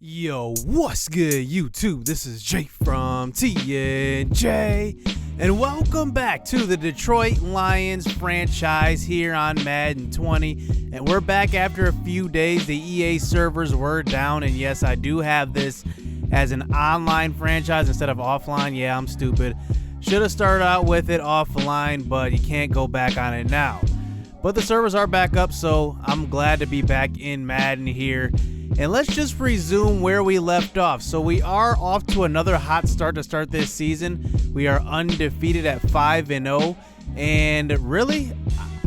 Yo, what's good, YouTube? This is Jake from TNJ, and welcome back to the Detroit Lions franchise here on Madden 20. And we're back after a few days. The EA servers were down, and yes, I do have this as an online franchise instead of offline. Yeah, I'm stupid. Should have started out with it offline, but you can't go back on it now. But the servers are back up, so I'm glad to be back in Madden here. And let's just resume where we left off. So we are off to another hot start to start this season. We are undefeated at 5-0. And really,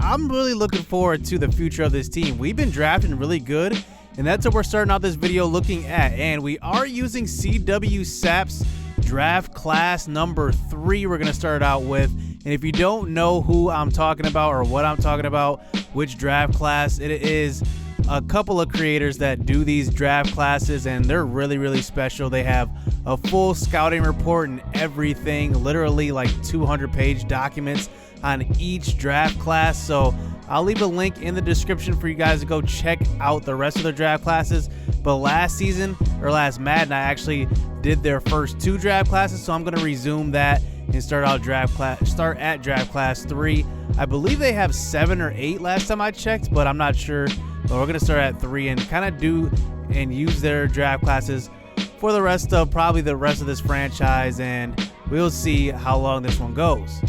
I'm really looking forward to the future of this team. We've been drafting really good, and that's what we're starting out this video looking at. And we are using CW Sap's draft class number 3 we're going to start out with. And if you don't know who I'm talking about or what I'm talking about, which draft class, it is a couple of creators that do these draft classes, and they're really special. They have a full scouting report and everything, literally like 200-page documents on each draft class. So I'll leave a link in the description for you guys to go check out the rest of their draft classes. But last season, or last Madden, I actually did their first 2 draft classes, so I'm going to resume that and start at draft class 3. I believe they have 7 or 8 last time I checked, but I'm not sure. But we're going to start at 3 and kind of do and use their draft classes for the rest of this franchise, and we'll see how long this one goes.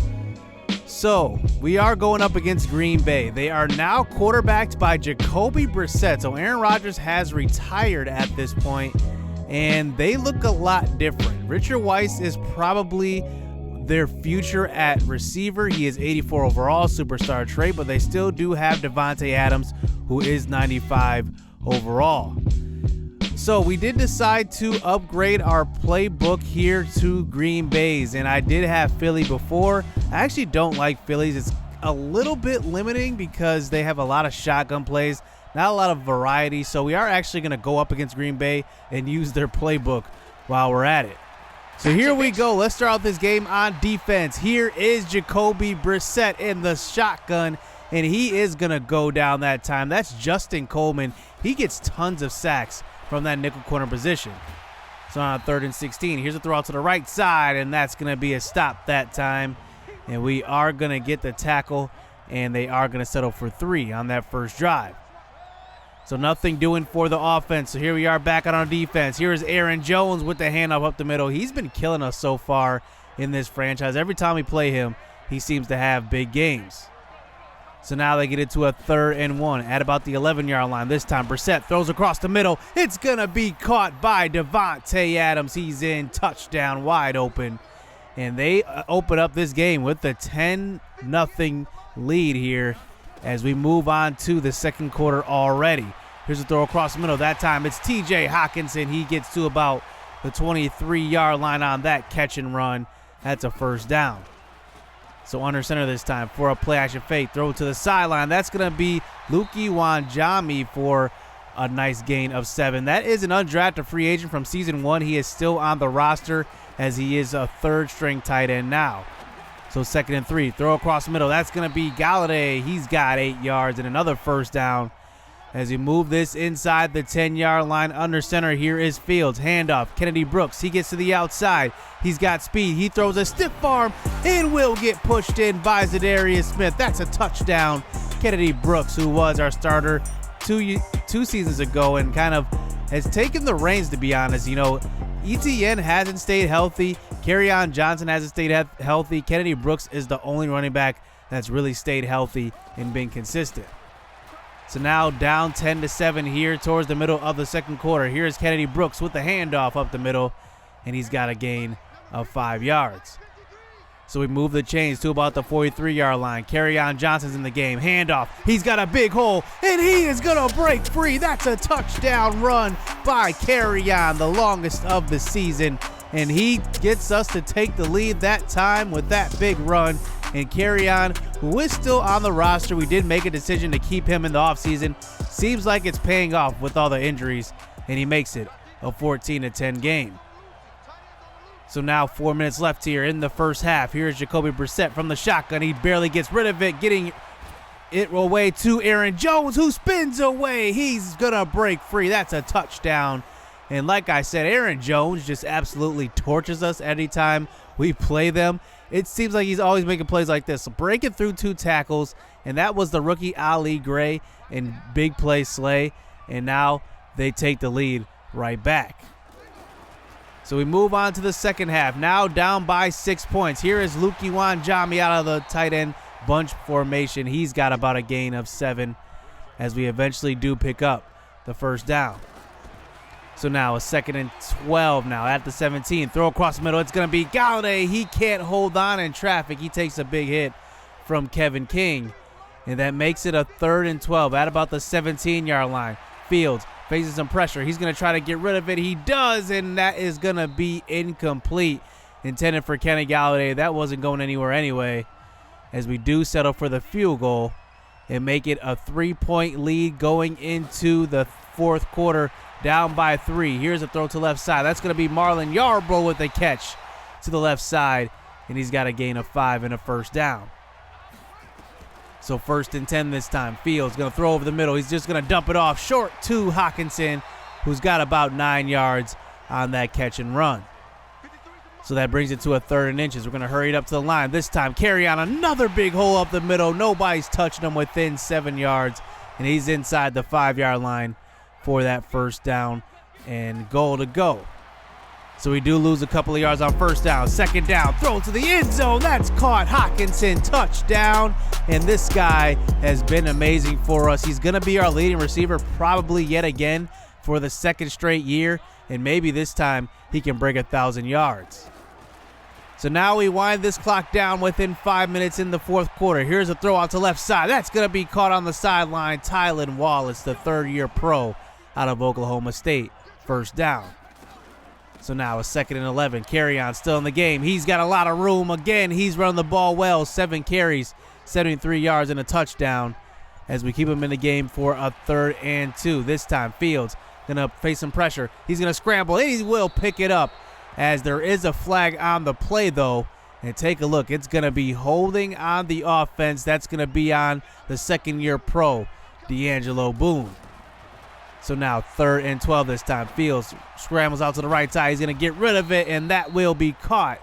So we are going up against Green Bay. They are now quarterbacked by Jacoby Brissett. So Aaron Rodgers has retired at this point, and they look a lot different. Richard Weiss is probably their future at receiver. He is 84 overall, superstar trait, but they still do have Devontae Adams, who is 95 overall. So we did decide to upgrade our playbook here to Green Bay's, and I did have Philly before. I actually don't like Phillies. It's a little bit limiting because they have a lot of shotgun plays, not a lot of variety. So we are actually going to go up against Green Bay and use their playbook while we're at it. So here we go. Let's start out this game on defense. Here is Jacoby Brissett in the shotgun, and he is going to go down that time. That's Justin Coleman. He gets tons of sacks from that nickel corner position. So on 3rd and 16, here's a throw out to the right side, and that's going to be a stop that time. And we are going to get the tackle, and they are going to settle for 3 on that first drive. So nothing doing for the offense. So here we are back on our defense. Here is Aaron Jones with the handoff up the middle. He's been killing us so far in this franchise. Every time we play him, he seems to have big games. So now they get into a 3rd and 1 at about the 11-yard line. This time Brissett throws across the middle. It's going to be caught by Devontae Adams. He's in, touchdown, wide open. And they open up this game with a 10-0 lead here as we move on to the second quarter already. Here's a throw across the middle. That time it's TJ Hockenson. He gets to about the 23-yard line on that catch and run. That's a first down. So under center this time for a play action fake. Throw to the sideline. That's going to be Luki Wanjami for a nice gain of 7. That is an undrafted free agent from season 1. He is still on the roster as he is a 3rd-string tight end now. So 2nd and 3. Throw across the middle. That's going to be Galladay. He's got 8 yards and another first down. As we move this inside the 10-yard line under center, here is Fields. Handoff. Kennedy Brooks. He gets to the outside. He's got speed. He throws a stiff arm and will get pushed in by Zadarius Smith. That's a touchdown. Kennedy Brooks, who was our starter two seasons ago and kind of has taken the reins, to be honest. You know, ETN hasn't stayed healthy. Kerryon Johnson hasn't stayed healthy. Kennedy Brooks is the only running back that's really stayed healthy and been consistent. So now down 10-7 here towards the middle of the second quarter. Here's Kennedy Brooks with the handoff up the middle, and he's got a gain of 5 yards. So we move the chains to about the 43-yard line. Kerryon Johnson's in the game. Handoff. He's got a big hole, and he is going to break free. That's a touchdown run by Kerryon, the longest of the season. And he gets us to take the lead that time with that big run. And Kerryon, who is still on the roster, we did make a decision to keep him in the offseason. Seems like it's paying off with all the injuries, and he makes it a 14-10 game. So now 4 minutes left here in the first half. Here's Jacoby Brissett from the shotgun. He barely gets rid of it, getting it away to Aaron Jones, who spins away. He's going to break free. That's a touchdown. And like I said, Aaron Jones just absolutely tortures us anytime we play them. It seems like he's always making plays like this. So breaking through 2 tackles, and that was the rookie Ali Gray and big play Slay. And now they take the lead right back. So we move on to the second half. Now down by 6 points. Here is Luke Iwanjami out of the tight end bunch formation. He's got about a gain of 7 as we eventually do pick up the first down. So now a 2nd and 12 now at the 17. Throw across the middle. It's going to be Galladay. He can't hold on in traffic. He takes a big hit from Kevin King. And that makes it a 3rd and 12 at about the 17-yard line. Fields faces some pressure. He's going to try to get rid of it. He does, and that is going to be incomplete. Intended for Kenny Galladay. That wasn't going anywhere anyway, as we do settle for the field goal and make it a 3-point lead going into the fourth quarter, down by 3. Here's a throw to left side. That's going to be Marlon Yarbrough with a catch to the left side, and he's got a gain of 5 and a first down. So 1st and 10 this time. Fields going to throw over the middle. He's just going to dump it off short to Hawkinson, who's got about 9 yards on that catch and run. So that brings it to a 3rd and inches. We're going to hurry it up to the line. This time, Kerryon another big hole up the middle. Nobody's touching him within 7 yards, and he's inside the 5-yard line for that first down and goal to go. So we do lose a couple of yards on first down. 2nd down, throw to the end zone. That's caught. Hawkinson, touchdown. And this guy has been amazing for us. He's going to be our leading receiver probably yet again for the 2nd straight year. And maybe this time he can break 1,000 yards. So now we wind this clock down within 5 minutes in the fourth quarter. Here's a throw out to left side. That's going to be caught on the sideline. Tylan Wallace, the 3rd-year pro out of Oklahoma State. First down. So now a 2nd and 11. Kerryon still in the game. He's got a lot of room. Again, he's running the ball well. 7 carries, 73 yards, and a touchdown as we keep him in the game for a 3rd and 2. This time, Fields going to face some pressure. He's going to scramble, and he will pick it up as there is a flag on the play, though. And take a look. It's going to be holding on the offense. That's going to be on the 2nd-year pro, D'Angelo Boone. So now 3rd and 12 this time. Fields scrambles out to the right side. He's going to get rid of it, and that will be caught.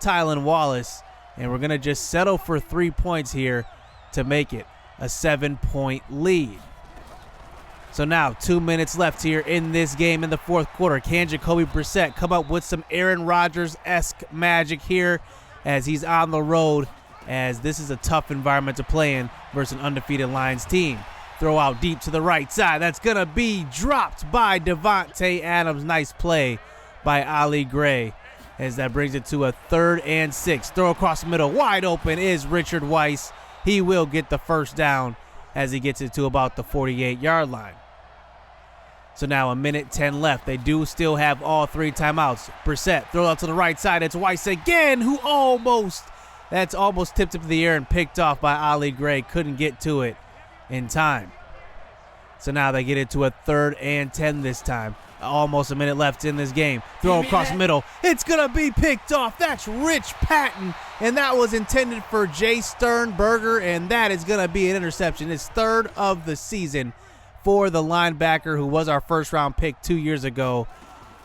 Tylan Wallace. And we're going to just settle for 3 points here to make it a 7-point lead. So now 2 minutes left here in this game in the fourth quarter. Can Jacoby Brissett come up with some Aaron Rodgers-esque magic here as he's on the road, as this is a tough environment to play in versus an undefeated Lions team. Throw out deep to the right side. That's going to be dropped by Devontae Adams. Nice play by Ali Gray as that brings it to a 3rd and 6. Throw across the middle. Wide open is Richard Weiss. He will get the first down as he gets it to about the 48-yard line. So now 1:10 left. They do still have all 3 timeouts. Brissett throw out to the right side. It's Weiss again, who that's almost tipped up in the air and picked off by Ali Gray. Couldn't get to it in time. So now they get it to a 3rd and 10 this time. Almost a minute left in this game. Throw across the middle. It's going to be picked off. That's Rich Patton, and that was intended for Jay Sternberger, and that is going to be an interception. It's 3rd of the season for the linebacker who was our first-round pick 2 years ago.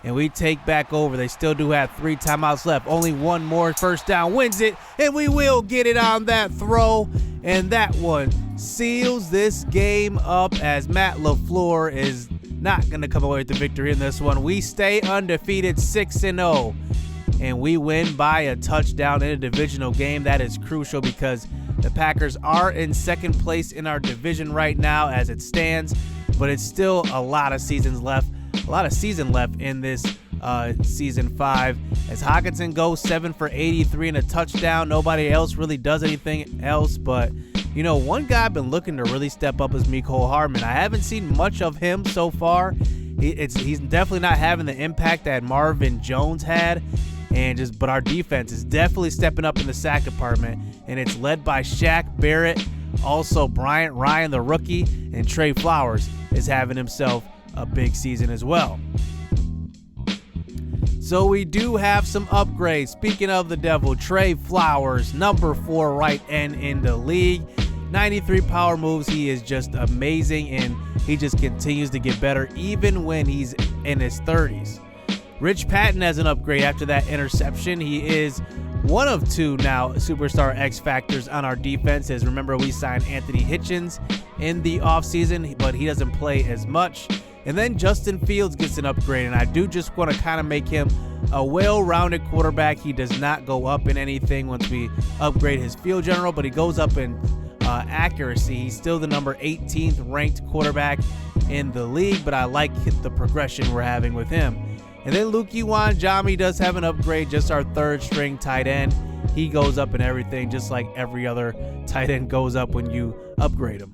And we take back over. They still do have 3 timeouts left. Only one more first down wins it, and we will get it on that throw. And that one seals this game up as Matt LaFleur is not going to come away with the victory in this one. We stay undefeated 6-0, and we win by a touchdown in a divisional game. That is crucial because the Packers are in 2nd place in our division right now as it stands, but it's still a lot of season left in this season 5 as Hawkinson goes 7 for 83 and a touchdown. Nobody else really does anything else, but you know, one guy I've been looking to really step up is Mecole Hardman. I haven't seen much of him so far. He's definitely not having the impact that Marvin Jones had, but our defense is definitely stepping up in the sack department, and it's led by Shaq Barrett, also Bryant Ryan, the rookie, and Trey Flowers is having himself a big season as well. So we do have some upgrades. Speaking of the devil, Trey Flowers, number 4 right end in the league. 93 power moves. He is just amazing, and he just continues to get better even when he's in his 30s. Rich Patton has an upgrade after that interception. He is one of two now superstar X factors on our defense. As remember, we signed Anthony Hitchens in the offseason, but he doesn't play as much. And then Justin Fields gets an upgrade, and I do just want to kind of make him a well-rounded quarterback. He does not go up in anything once we upgrade his field general, but he goes up in accuracy. He's still the number 18th ranked quarterback in the league, but I like the progression we're having with him. And then Luke Jami does have an upgrade, just our third string tight end. He goes up in everything, just like every other tight end goes up when you upgrade him.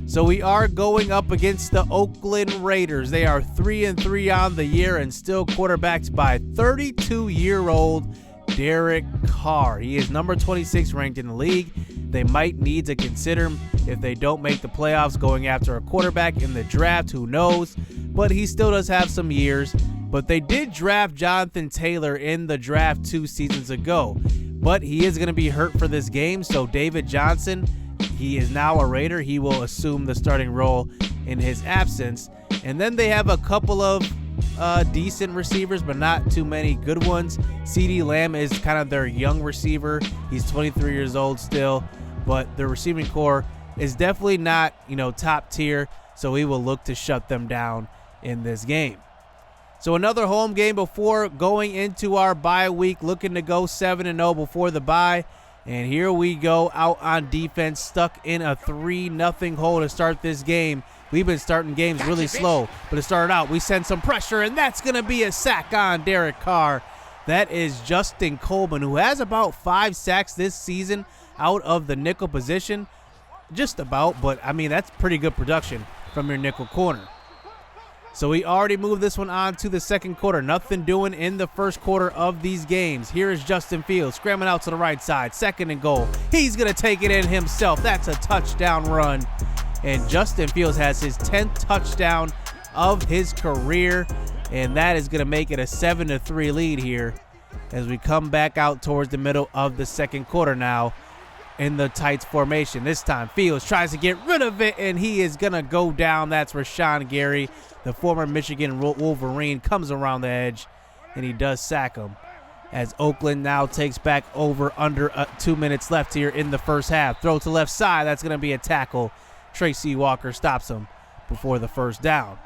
So we are going up against the Oakland Raiders. They are 3-3 on the year and still quarterbacked by 32-year-old Derek Carr. He is number 26 ranked in the league. They might need to consider him if they don't make the playoffs going after a quarterback in the draft. Who knows? But he still does have some years. But they did draft Jonathan Taylor in the draft 2 seasons ago. But he is going to be hurt for this game. So David Johnson, he is now a Raider. He will assume the starting role in his absence. And then they have a couple of decent receivers, but not too many good ones. CeeDee Lamb is kind of their young receiver. He's 23 years old still. But the receiving core is definitely not, top tier. So we will look to shut them down in this game. So another home game before going into our bye week, looking to go 7-0 before the bye. And here we go out on defense, stuck in a 3-0 hole to start this game. We've been starting games really slow, but to start out, we send some pressure, and that's going to be a sack on Derek Carr. That is Justin Coleman, who has about 5 sacks this season out of the nickel position. Just about, but, that's pretty good production from your nickel corner. So we already moved this one on to the second quarter. Nothing doing in the first quarter of these games. Here is Justin Fields scrambling out to the right side. 2nd and goal. He's going to take it in himself. That's a touchdown run. And Justin Fields has his 10th touchdown of his career. And that is going to make it a 7-3 lead here as we come back out towards the middle of the second quarter now in the tights formation. This time Fields tries to get rid of it, and he is going to go down. That's Rashawn Gary, the former Michigan Wolverine, comes around the edge, and he does sack him as Oakland now takes back over under 2 minutes left here in the first half. Throw to left side. That's going to be a tackle. Tracy Walker stops him before the first down.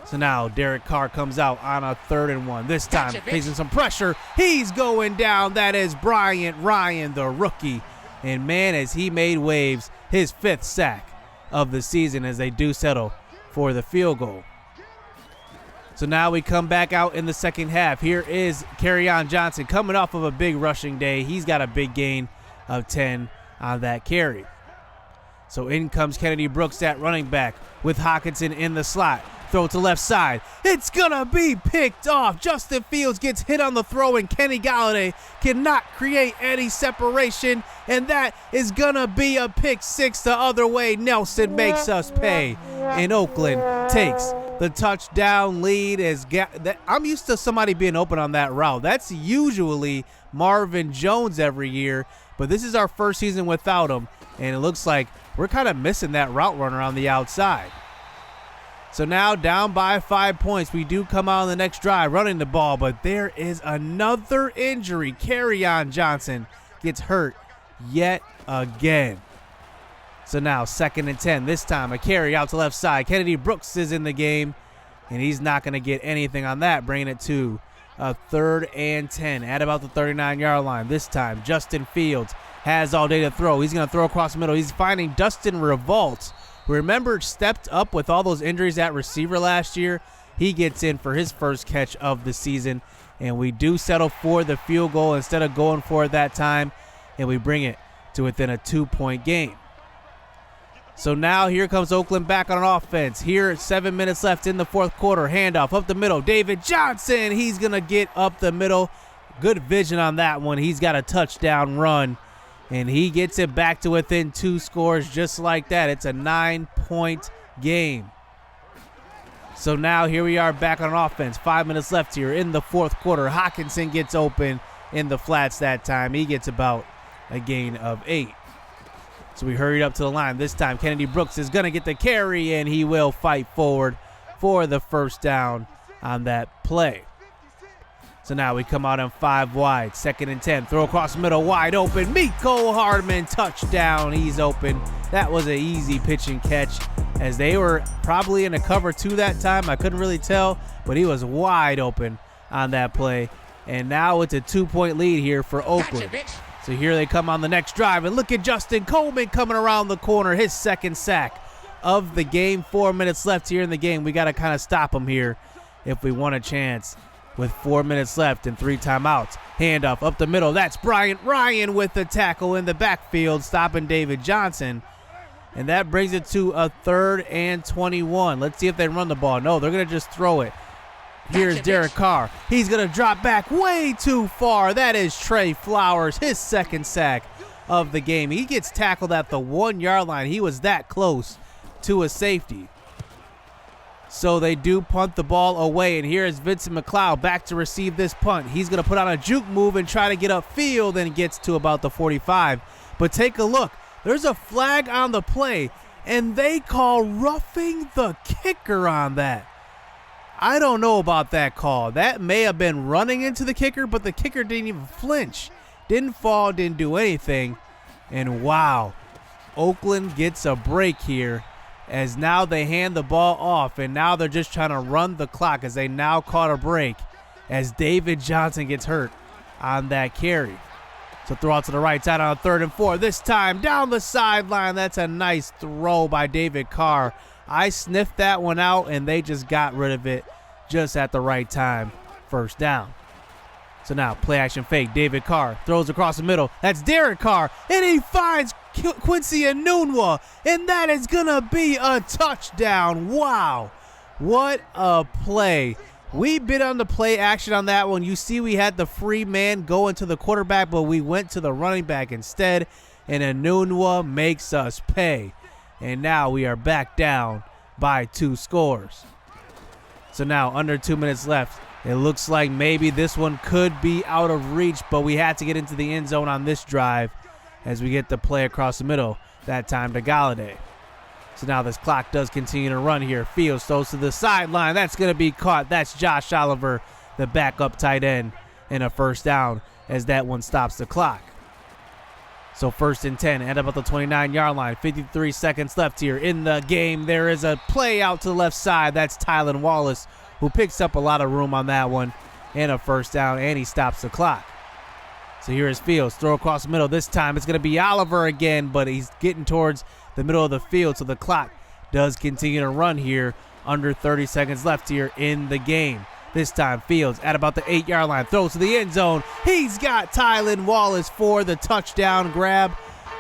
So now Derek Carr comes out on a 3rd and 1. This time facing some pressure. He's going down. That is Bryant Ryan, the rookie. And man, has he made waves. His 5th sack of the season as they do settle for the field goal. So now we come back out in the second half. Here is Kerryon Johnson coming off of a big rushing day. He's got a big gain of 10 on that carry. So in comes Kennedy Brooks at running back with Hockenson in the slot. Throw to left side. It's going to be picked off. Justin Fields gets hit on the throw, and Kenny Galladay cannot create any separation. And that is going to be a pick 6 the other way. Nelson makes us pay. And Oakland takes the touchdown lead. I'm used to somebody being open on that route. That's usually Marvin Jones every year. But this is our first season without him. And it looks like we're kind of missing that route runner on the outside. So now down by 5 points. We do come out on the next drive running the ball, but there is another injury. Kerryon Johnson gets hurt yet again. So now 2nd and 10. This time a carry out to left side. Kennedy Brooks is in the game, and he's not going to get anything on that, bringing it to a 3rd and 10 at about the 39-yard line. This time Justin Fields has all day to throw. He's going to throw across the middle. He's finding Dustin Revolt, who, remember, stepped up with all those injuries at receiver last year. He gets in for his first catch of the season, and we do settle for the field goal instead of going for it that time, and we bring it to within a 2-point game. So now here comes Oakland back on offense. Here, 7 minutes left in the fourth quarter. Handoff up the middle. David Johnson, he's going to get up the middle. Good vision on that one. He's got a touchdown run, and he gets it back to within 2 scores just like that. It's a 9-point game. So now here we are back on offense. 5 minutes left here in the fourth quarter. Hockenson gets open in the flats that time. He gets about a gain of 8. So we hurried up to the line. This time Kennedy Brooks is going to get the carry, and he will fight forward for the first down on that play. So now we come out on 5 wide, 2nd and 10. Throw across the middle, wide open. Mecole Hardman, touchdown. He's open. That was an easy pitch and catch, as they were probably in a cover 2 that time. I couldn't really tell, but he was wide open on that play. And now it's a 2-point lead here for Oakland. So here they come on the next drive, and look at Justin Coleman coming around the corner, his 2nd sack of the game. 4 minutes left here in the game. We got to kind of stop him here if we want a chance with 4 minutes left and 3 timeouts. Handoff up the middle. That's Bryant Ryan with the tackle in the backfield, stopping David Johnson. And that brings it to a 3rd and 21. Let's see if they run the ball. No, they're going to just throw it. Here's Derek Carr. He's going to drop back way too far. That is Trey Flowers, his 2nd sack of the game. He gets tackled at the 1-yard line. He was that close to a safety. So they do punt the ball away, and here is Vincent McLeod back to receive this punt. He's going to put on a juke move and try to get upfield, and gets to about the 45. But take a look. There's a flag on the play, and they call roughing the kicker on that. I don't know about that call. That may have been running into the kicker, but the kicker didn't even flinch. Didn't fall, didn't do anything. And wow, Oakland gets a break here, as now they hand the ball off, and now they're just trying to run the clock, as they now caught a break as David Johnson gets hurt on that carry. So throw out to the right side on 3rd and 4. This time down the sideline. That's a nice throw by David Carr. I sniffed that one out, and they just got rid of it just at the right time. First down. So now play action fake. David Carr throws across the middle. That's Derek Carr, and he finds Quincy Enunwa, and that is going to be a touchdown. Wow, what a play. We bid on the play action on that one. You see we had the free man go into the quarterback, but we went to the running back instead, and Enunwa makes us pay. And now we are back down by 2 scores. So now under 2 minutes left. It looks like maybe this one could be out of reach, but we had to get into the end zone on this drive as we get the play across the middle, that time to Galladay. So now this clock does continue to run here. Fields throws to the sideline. That's going to be caught. That's Josh Oliver, the backup tight end, and a first down as that one stops the clock. So 1st and 10, end up at the 29-yard line. 53 seconds left here in the game. There is a play out to the left side. That's Tylan Wallace, who picks up a lot of room on that one, and a first down, and he stops the clock. So here is Fields. Throw across the middle. This time it's going to be Oliver again, but he's getting towards the middle of the field, so the clock does continue to run here. Under 30 seconds left here in the game. This time Fields at about the 8-yard line. Throws to the end zone. He's got Tylan Wallace for the touchdown grab.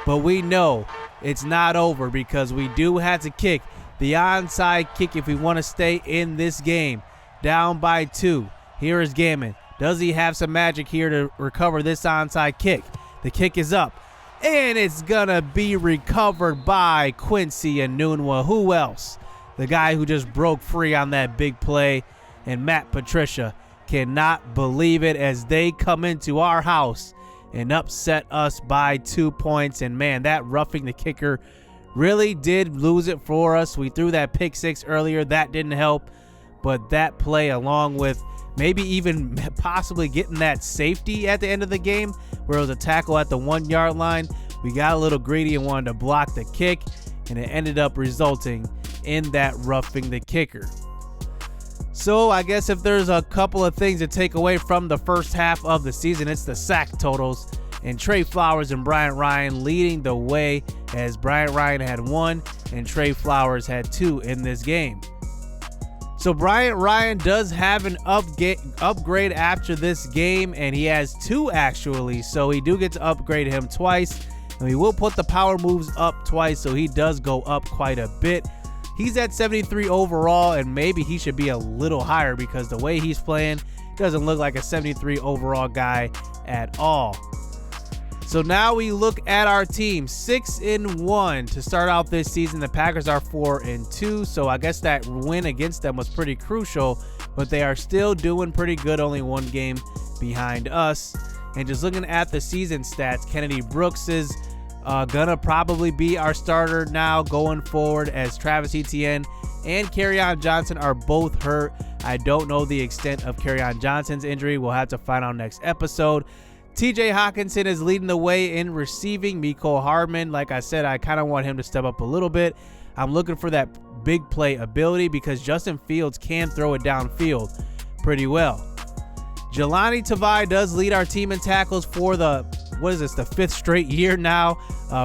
But we know it's not over, because we do have to kick the onside kick if we want to stay in this game. Down by 2. Here is Gammon. Does he have some magic here to recover this onside kick? The kick is up, and it's going to be recovered by Quincy Enunwa. Who else? The guy who just broke free on that big play. And Matt Patricia cannot believe it as they come into our house and upset us by 2 points. And man, that roughing the kicker really did lose it for us. We threw that pick 6 earlier. That didn't help. But that play, along with maybe even possibly getting that safety at the end of the game, where it was a tackle at the 1-yard line, we got a little greedy and wanted to block the kick, and it ended up resulting in that roughing the kicker. So I guess if there's a couple of things to take away from the first half of the season, it's the sack totals, and Trey Flowers and Bryant Ryan leading the way, as Bryant Ryan had 1 and Trey Flowers had 2 in this game. So Bryant Ryan does have an upgrade after this game, and he has 2 actually, so we do get to upgrade him twice, and we will put the power moves up twice, so he does go up quite a bit. He's at 73 overall, and maybe he should be a little higher, because the way he's playing doesn't look like a 73 overall guy at all. So now we look at our team, 6-1 to start out this season. The Packers are 4-2, so I guess that win against them was pretty crucial, but they are still doing pretty good, only 1 game behind us. And just looking at the season stats, Kennedy Brooks is gonna probably be our starter now going forward, as Travis Etienne and Kerryon Johnson are both hurt. I don't know the extent of Kerryon Johnson's injury. We'll have to find out next episode. TJ Hawkinson is leading the way in receiving. Mecole Hardman, like I said, I kind of want him to step up a little bit. I'm looking for that big play ability because Justin Fields can throw it downfield pretty well. Jelani Tavai does lead our team in tackles for the 5th straight year now.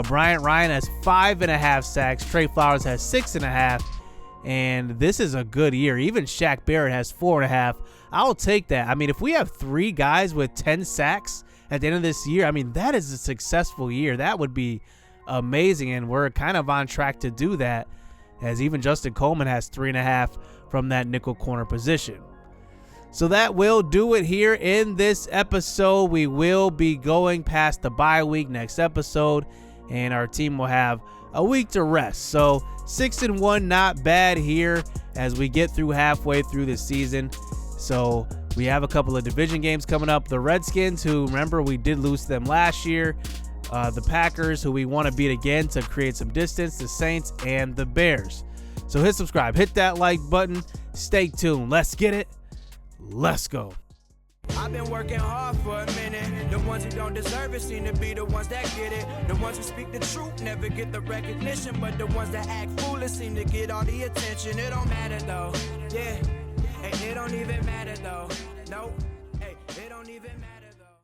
Bryant Ryan has 5.5 sacks. Trey Flowers has 6.5. And this is a good year. Even Shaq Barrett has 4.5. I'll take that. I mean, if we have 3 guys with 10 sacks at the end of this year, I mean, that is a successful year. That would be amazing, and we're kind of on track to do that, as even Justin Coleman has 3.5 from that nickel corner position. So that will do it here in this episode. We will be going past the bye week next episode, and our team will have a week to rest. So 6-1, not bad here as we get through halfway through the season. So we have a couple of division games coming up. The Redskins, who, remember, we did lose to them last year. The Packers, who we want to beat again to create some distance. The Saints and the Bears. So hit subscribe. Hit that like button. Stay tuned. Let's get it. Let's go. I've been working hard for a minute. The ones who don't deserve it seem to be the ones that get it. The ones who speak the truth never get the recognition, but the ones that act foolish seem to get all the attention. It don't matter though. Yeah. Hey, it don't even matter though. No. Hey, it don't even matter.